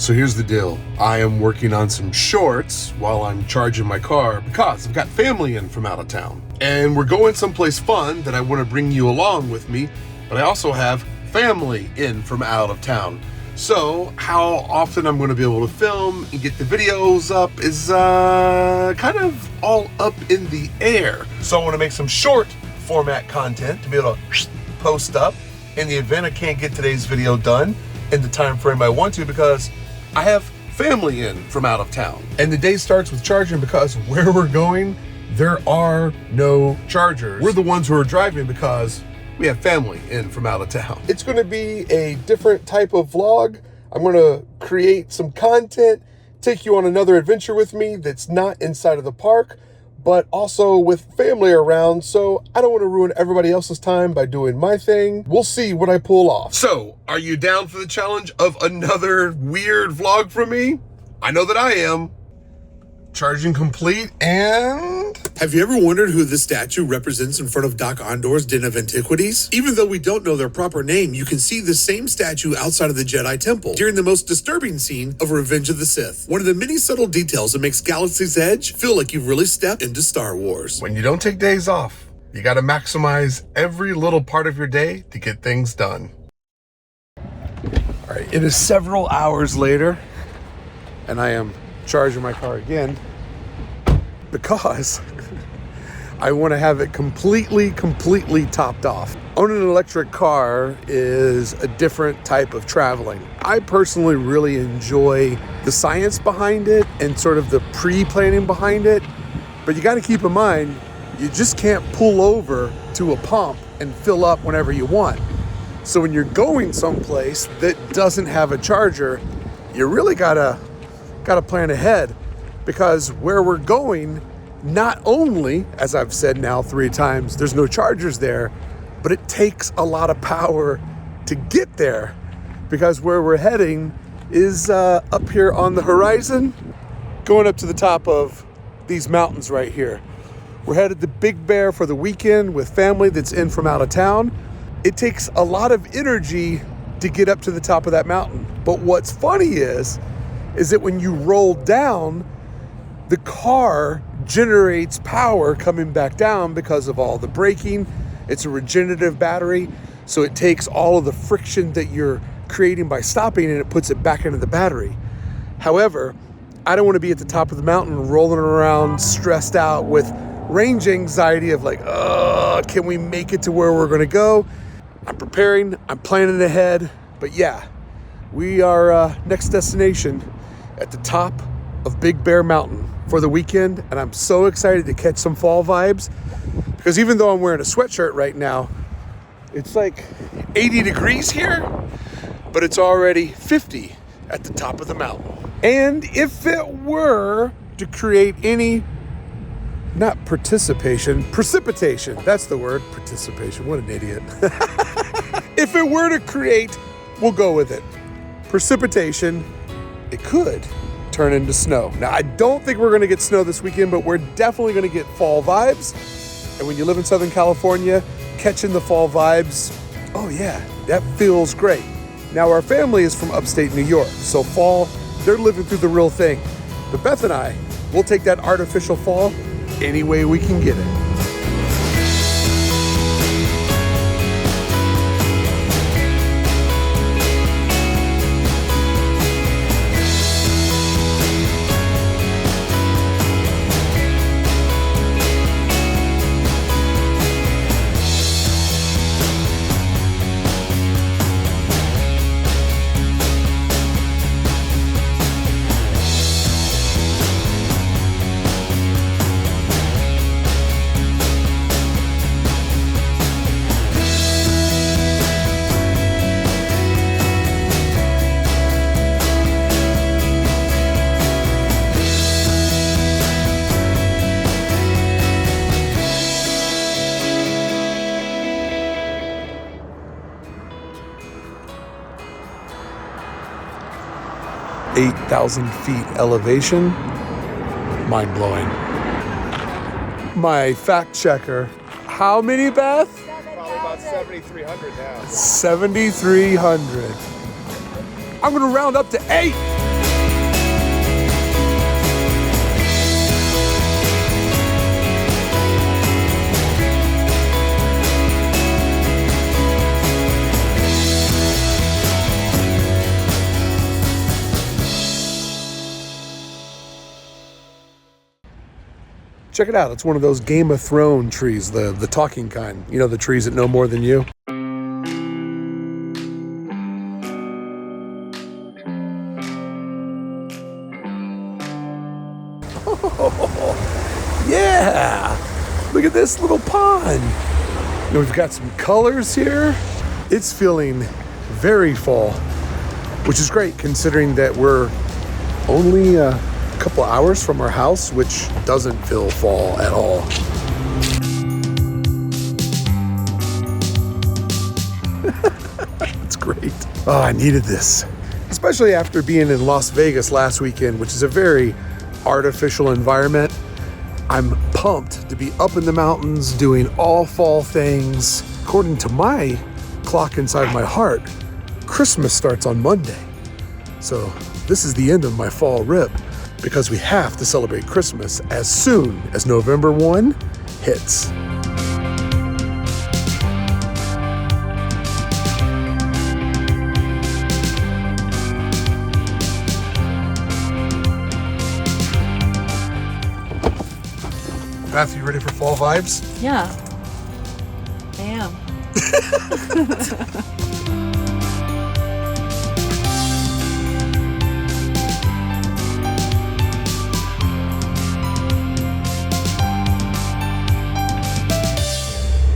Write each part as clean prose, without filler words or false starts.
So here's the deal. I am working on some shorts while I'm charging my car because I've got family in from out of town. And we're going someplace fun that I want to bring you along with me, but I also have family in from out of town. So how often I'm going to be able to film and get the videos up is kind of all up in the air. So I want to make some short format content to be able to post up in the event I can't get today's video done in the time frame I want to, because I have family in from out of town. And the day starts with charging because where we're going, there are no chargers. We're the ones who are driving because we have family in from out of town. It's gonna be a different type of vlog. I'm gonna create some content, take you on another adventure with me that's not inside of the park, but also with family around, so I don't want to ruin everybody else's time by doing my thing. We'll see what I pull off. So, are you down for the challenge of another weird vlog from me? I know that I am. Charging complete, and... Have you ever wondered who this statue represents in front of Doc Ondor's Den of Antiquities? Even though we don't know their proper name, you can see the same statue outside of the Jedi Temple during the most disturbing scene of Revenge of the Sith. One of the many subtle details that makes Galaxy's Edge feel like you've really stepped into Star Wars. When you don't take days off, you gotta maximize every little part of your day to get things done. All right, it is several hours later, and I am charging my car again because I want to have it completely topped off. Owning an electric car is a different type of traveling. I personally really enjoy the science behind it and sort of the pre-planning behind it, but you got to keep in mind, you just can't pull over to a pump and fill up whenever you want. So when you're going someplace that doesn't have a charger, you really gotta plan ahead, because where we're going, not only, as I've said now 3 times, there's no chargers there, but it takes a lot of power to get there, because where we're heading is up here on the horizon, going up to the top of these mountains right here. We're headed to Big Bear for the weekend with family that's in from out of town. It takes a lot of energy to get up to the top of that mountain. But what's funny is that when you roll down, the car generates power coming back down because of all the braking. It's a regenerative battery, so it takes all of the friction that you're creating by stopping and it puts it back into the battery. However, I don't want to be at the top of the mountain rolling around stressed out with range anxiety of like, can we make it to where we're going to go? I'm preparing, I'm planning ahead, but yeah, we are next destination at the top of Big Bear Mountain for the weekend, and I'm so excited to catch some fall vibes, because even though I'm wearing a sweatshirt right now, it's like 80 degrees here, but it's already 50 at the top of the mountain. And if it were to create any, not precipitation, that's the word, participation, what an idiot. If it were to create, we'll go with it, precipitation, it could turn into snow. Now, I don't think we're gonna get snow this weekend, but we're definitely gonna get fall vibes. And when you live in Southern California, catching the fall vibes, oh yeah, that feels great. Now, our family is from upstate New York, so fall, they're living through the real thing. But Beth and I, we'll take that artificial fall any way we can get it. (8,000 feet elevation. Mind-blowing. My fact checker. How many, Beth? Probably about 7,300 now. 7,300. I'm gonna round up to 8. Check it out. It's one of those Game of Thrones trees, the talking kind. You know, the trees that know more than you. Oh, yeah! Look at this little pond. You know, we've got some colors here. It's feeling very fall, which is great considering that we're only a couple hours from our house, which doesn't feel fall at all. It's great. Oh, I needed this, especially after being in Las Vegas last weekend, which is a very artificial environment. I'm pumped to be up in the mountains doing all fall things. According to my clock inside my heart, Christmas starts on Monday. So this is the end of my fall rip because we have to celebrate Christmas as soon as November 1 hits. Beth, you ready for fall vibes? Yeah, I am.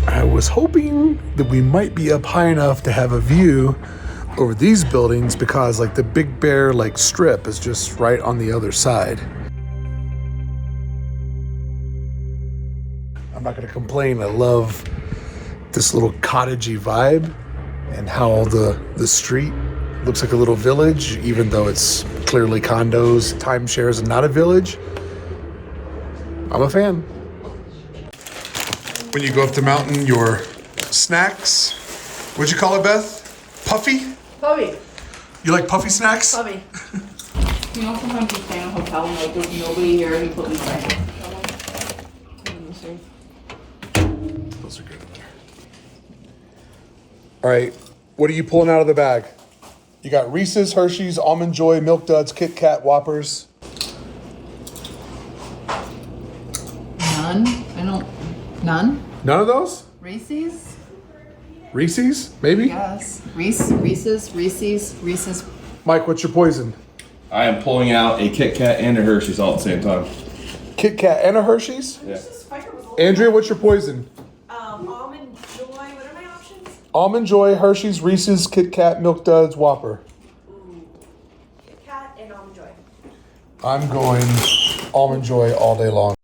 I was hoping that we might be up high enough to have a view over these buildings because like the Big Bear like strip is just right on the other side. I'm not going to complain. I love this little cottagey vibe and how the street looks like a little village, even though it's clearly condos, timeshares, and not a village. I'm a fan. When you go up the mountain, your snacks, what'd you call it, Beth? Puffy? Puppy. You like puffy snacks? Puppy. You know, sometimes you stay in a hotel and like there's nobody here and you put these right. Those are good. All right, what are you pulling out of the bag? You got Reese's, Hershey's, Almond Joy, Milk Duds, Kit Kat, Whoppers. None? None of those? Reese's? Reese's, maybe? Yes. Reese's. Mike, what's your poison? I am pulling out a Kit Kat and a Hershey's all at the same time. Kit Kat and a Hershey's? Yeah. Andrea, what's your poison? Almond Joy. What are my options? Almond Joy, Hershey's, Reese's, Kit Kat, Milk Duds, Whopper. Ooh. Kit Kat and Almond Joy. I'm going Almond Joy all day long.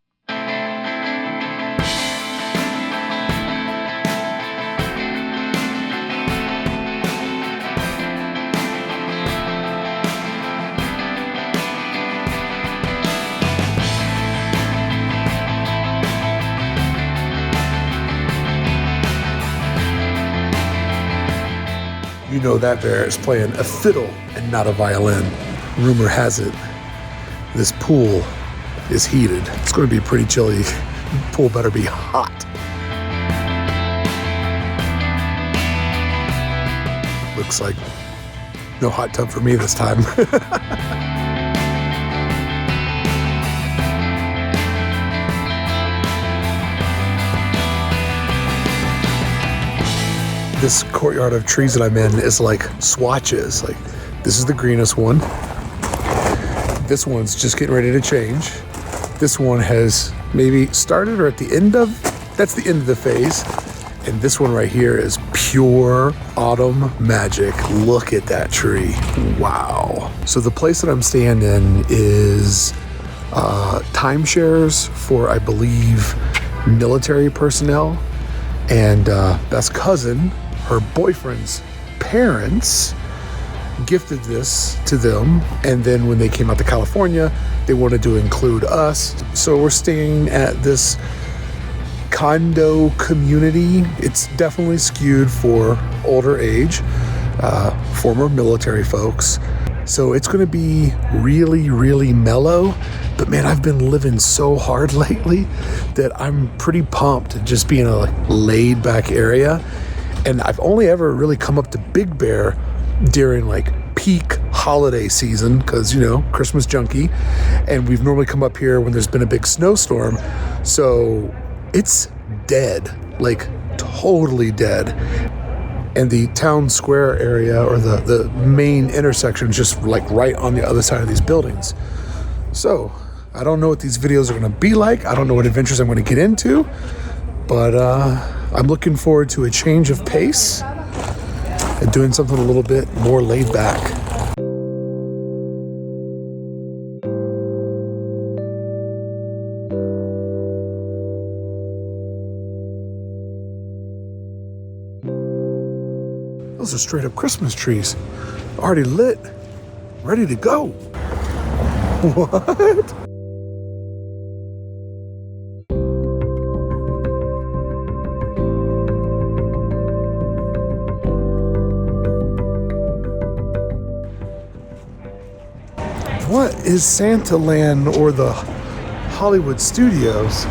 You know that bear is playing a fiddle and not a violin. Rumor has it, this pool is heated. It's going to be pretty chilly. The pool better be hot. Looks like no hot tub for me this time. This courtyard of trees that I'm in is like swatches. Like, this is the greenest one. This one's just getting ready to change. This one has maybe started or at the end of, that's the end of the phase. And this one right here is pure autumn magic. Look at that tree. Wow. So the place that I'm staying in is timeshares for, I believe, military personnel. And Beth's cousin, her boyfriend's parents, gifted this to them. And then when they came out to California, they wanted to include us. So we're staying at this condo community. It's definitely skewed for older age, former military folks. So it's going to be really, really mellow. But man, I've been living so hard lately that I'm pretty pumped to just be in a laid back area. And I've only ever really come up to Big Bear during like peak holiday season because, you know, Christmas junkie. And we've normally come up here when there's been a big snowstorm. So it's dead, like totally dead. And the town square area, or the main intersection, is just like right on the other side of these buildings. So I don't know what these videos are going to be like. I don't know what adventures I'm going to get into, but I'm looking forward to a change of pace and doing something a little bit more laid back. Those are straight up Christmas trees. Already lit, ready to go. What? What is Santa Land or the Hollywood Studios?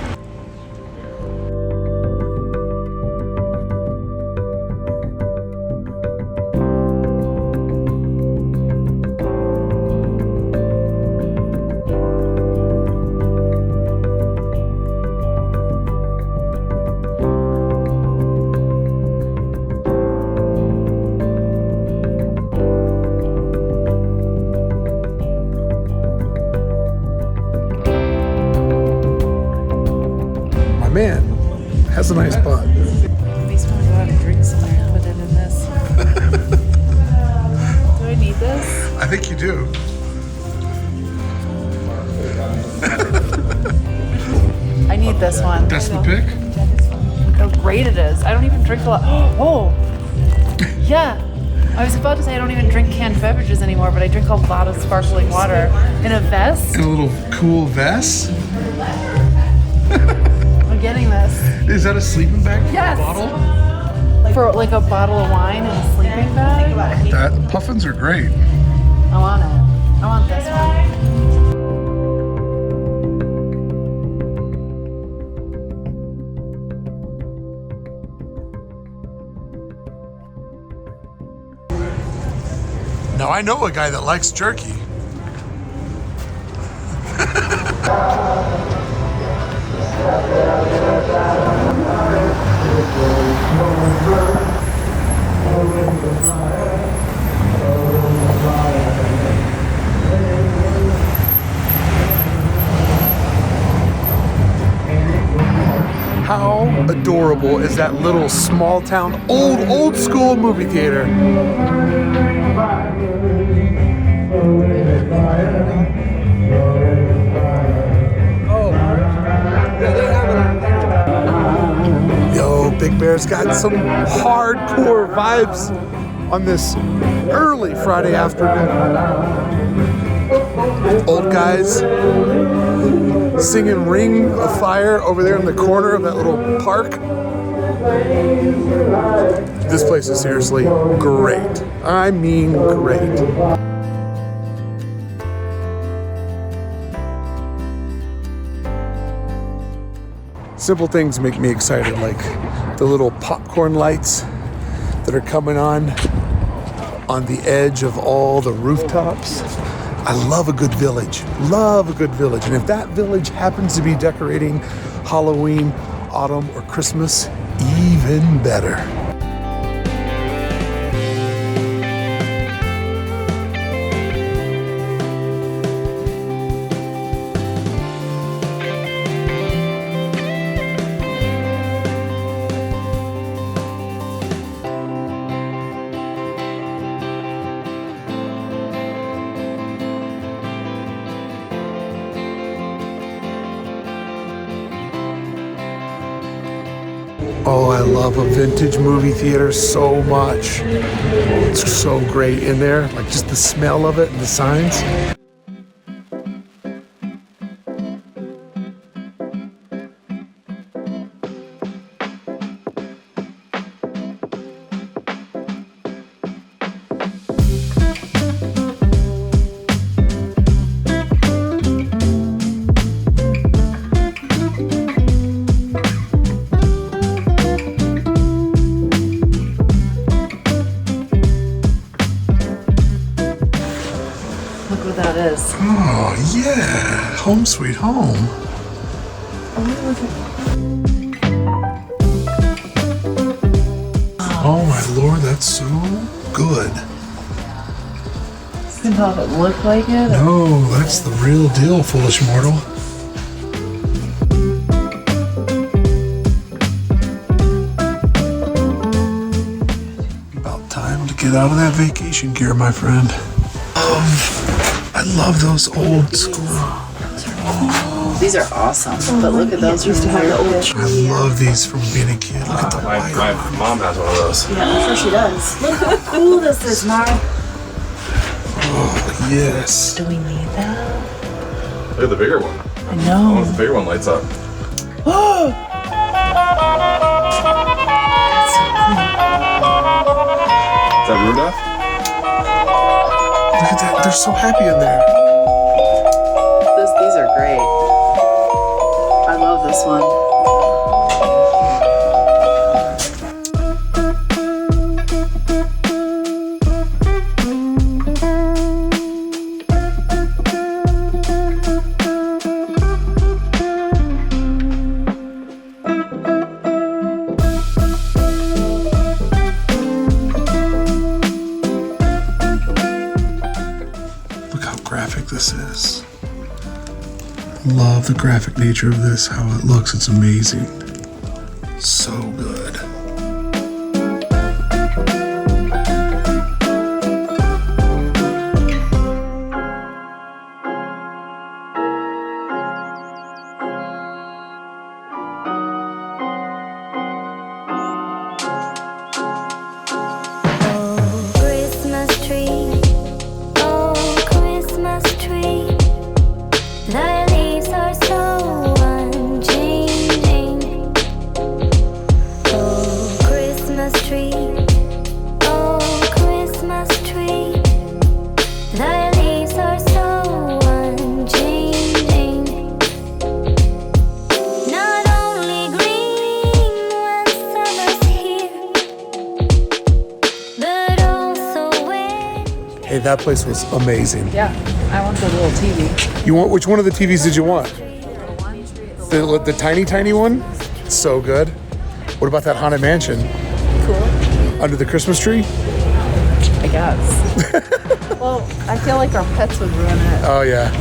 Man, has a nice butt. At least want to go out and drink somewhere and put it in this. Do I need this? I think you do. I need this one. That's the pick? Look how great it is. I don't even drink a lot. Oh! Yeah! I was about to say I don't even drink canned beverages anymore, but I drink a lot of sparkling water. In a vest? In a little cool vest? I'm getting this. Is that a sleeping bag for Yes. a bottle? For like a bottle of wine and a sleeping bag? That puffins are great. I want it. I want this one. Now I know a guy that likes jerky. How adorable is that little small town, old school movie theater? Yo, Big Bear's got some hardcore vibes on this early Friday afternoon. Old guys singing Ring of Fire over there in the corner of that little park. This place is seriously great. I mean great. Simple things make me excited, like the little popcorn lights that are coming on the edge of all the rooftops. I love a good village, And if that village happens to be decorating Halloween, autumn, or Christmas, even better. Oh, I love a vintage movie theater so much. It's so great in there, like just the smell of it and the signs. Look what that is. Oh, yeah. Home sweet home. Oh my lord, that's so good. You can tell if it looked like it. No, that's the real deal, foolish mortal. About time to get out of that vacation gear, my friend. I love those old school. These are awesome, but look at those. Used to have the old. I love these from being a kid. Look at the My mom has one of those. Yeah, I'm sure she does. Look how cool this is, Mark. Oh, yes. Do we need that? Look at the bigger one. I know. The bigger one lights up. Is that Rudolph? Look at that. They're so happy in there. These are great. I love this one. Look how graphic this is. Love the graphic nature of this, how it looks. It's amazing. So good. Christmas tree, oh Christmas tree, thy leaves are so unchanging. Oh Christmas tree, oh Christmas tree, thy leaves are so unchanging. Not only green when summer's here, but also when Hey, that place was amazing. Yeah, I want the little TV. You want, which one of the TVs did you want? The tiny one? So good. What about that Haunted Mansion? Cool. Under the Christmas tree? I guess. Well, I feel like our pets would ruin it. Oh, yeah.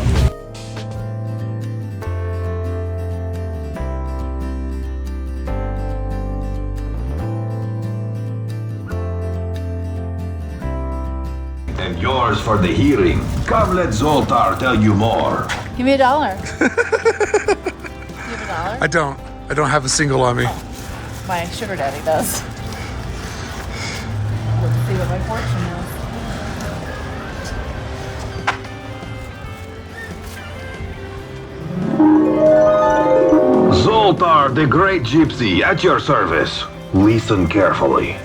And yours for the hearing. Come, let Zoltar tell you more. Give me $1. You have $1? I don't have a single on me. My sugar daddy does. Let's see what my fortune is. Zoltar, the great gypsy, at your service. Listen carefully.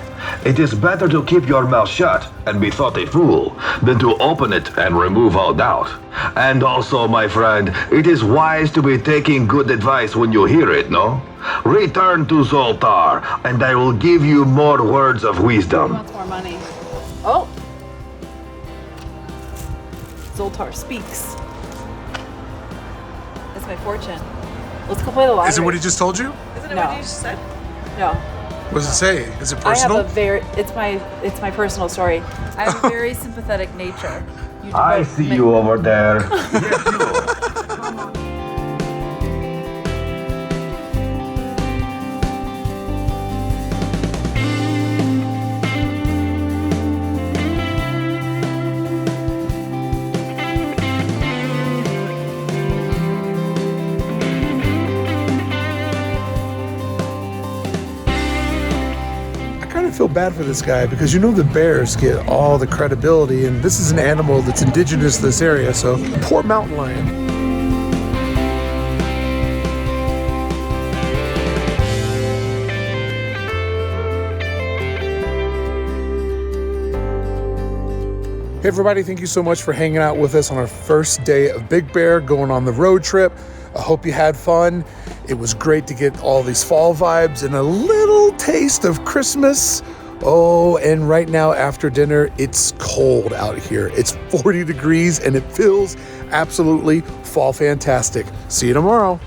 It is better to keep your mouth shut and be thought a fool than to open it and remove all doubt. And also, my friend, it is wise to be taking good advice when you hear it, no? Return to Zoltar, and I will give you more words of wisdom. Wants more money. Oh! Zoltar speaks. That's my fortune. Let's go play the lottery. Is it what he just told you? Isn't it No. what you just said? No. What does it say? Is it I personal? have a very, it's my personal story. I have a very sympathetic nature. You I devote see ma- you over there. Yes, you. I feel bad for this guy because you know the bears get all the credibility, and this is an animal that's indigenous to this area, so poor mountain lion. Hey everybody, thank you so much for hanging out with us on our first day of Big Bear, going on the road trip. I hope you had fun. It was great to get all these fall vibes and a little taste of Christmas. Oh, and right now after dinner, it's cold out here. It's 40 degrees and it feels absolutely fall fantastic. See you tomorrow.